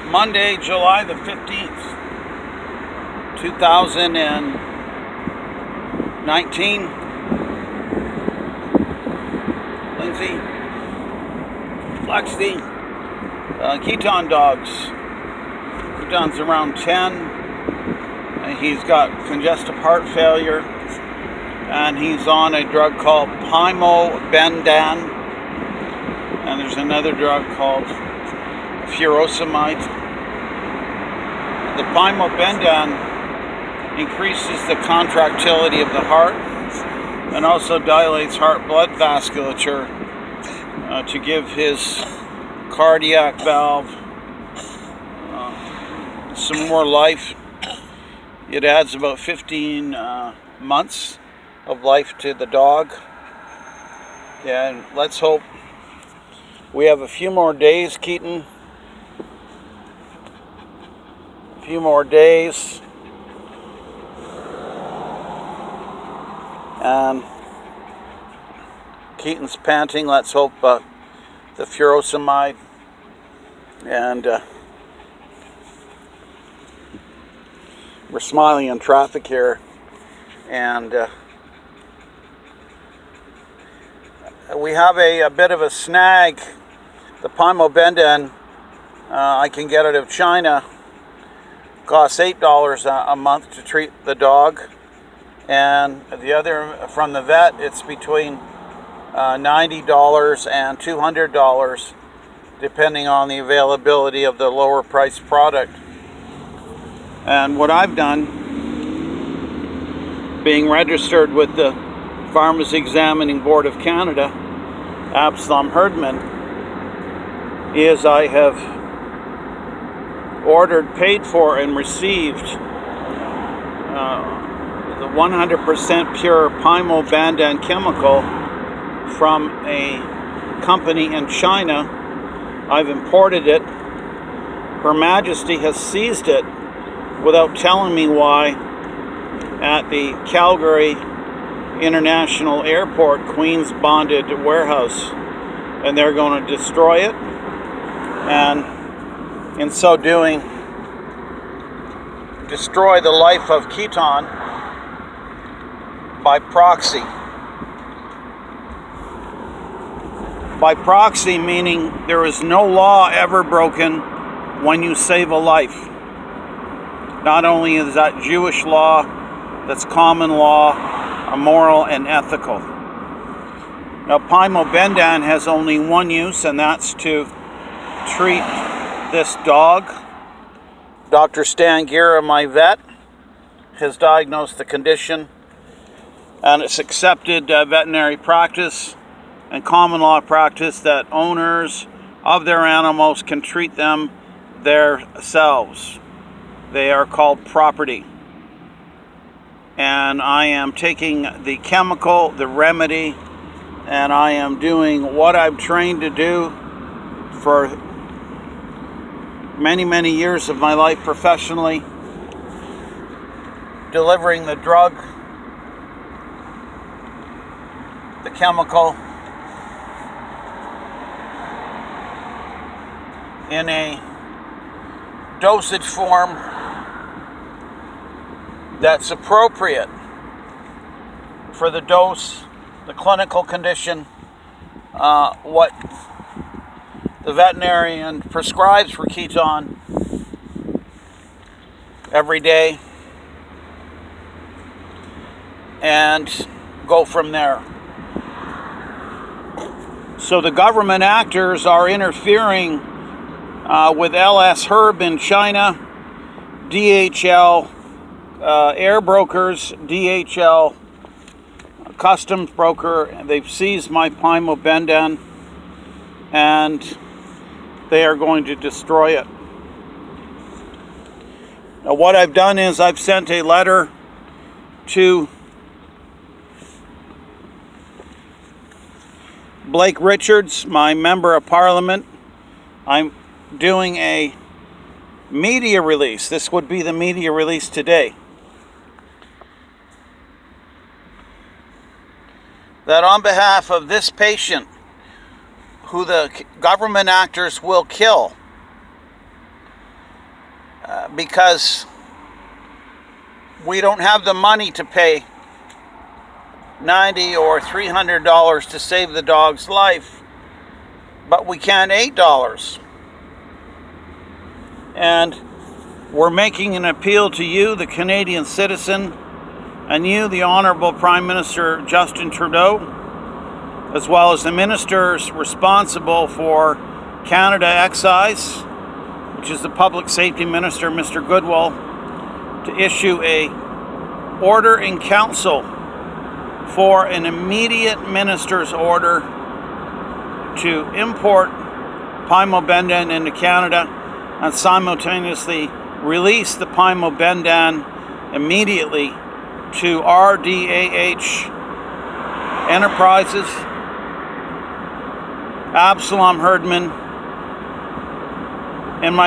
Monday, July the 15th, 2019. Lindsay, Lexi, KEATON dogs. KEATON's around 10. He's got congestive heart failure, and he's on a drug called Pimobendan, and there's another drug called furosemide. The Pimobendan increases the contractility of the heart and also dilates heart blood vasculature to give his cardiac valve some more life. It adds about 15 months of life to the dog. And let's hope we have a few more days, Keaton. A few more days. And Keaton's panting. Let's hope the furosemide and we're smiling in traffic here, and we have a bit of a snag. The Pimobendan, I can get it out of China, costs $8 a month to treat the dog, and the other from the vet, it's between $90 and $200, depending on the availability of the lower priced product. And what I've done, being registered with the Pharmacy Examining Board of Canada, Absalom Herdman, is I have ordered, paid for, and received the 100% pure Pimobendan chemical from a company in China. I've imported it. Her Majesty has seized it without telling me why at the Calgary International Airport Queen's bonded warehouse, and they're going to destroy it, and in so doing destroy the life of KEATON by proxy. By proxy meaning there is no law ever broken when you save a life. Not only is that Jewish law, that's common law, moral and ethical. Now, Pimobendan has only one use, and that's to treat this dog. Dr. Stan Gira, my vet, has diagnosed the condition, and it's accepted veterinary practice and common law practice that owners of their animals can treat them themselves. They are called property. And I am taking the chemical, the remedy, and I am doing what I'm trained to do for many, many years of my life professionally, delivering the drug, the chemical, in a dosage form that's appropriate for the dose, the clinical condition, what the veterinarian prescribes for KEATON every day, and go from there. So the government actors are interfering with LS Herb in China, DHL air brokers, DHL customs broker. They've seized my Pimobendan, and they are going to destroy it. Now, what I've done is I've sent a letter to Blake Richards, my member of parliament. I'm doing a media release. This would be the media release today. That on behalf of this patient, who the government actors will kill, because we don't have the money to pay $90 or $300 to save the dog's life, but we can $8. And we're making an appeal to you, the Canadian citizen, and you, the Honourable Prime Minister Justin Trudeau, as well as the ministers responsible for Canada Excise, which is the Public Safety Minister, Mr. Goodwill, to issue a order in council for an immediate minister's order to import Pimobendan into Canada and simultaneously release the Pimobendan immediately to RDAH Enterprises, Absalom, Herdman, and my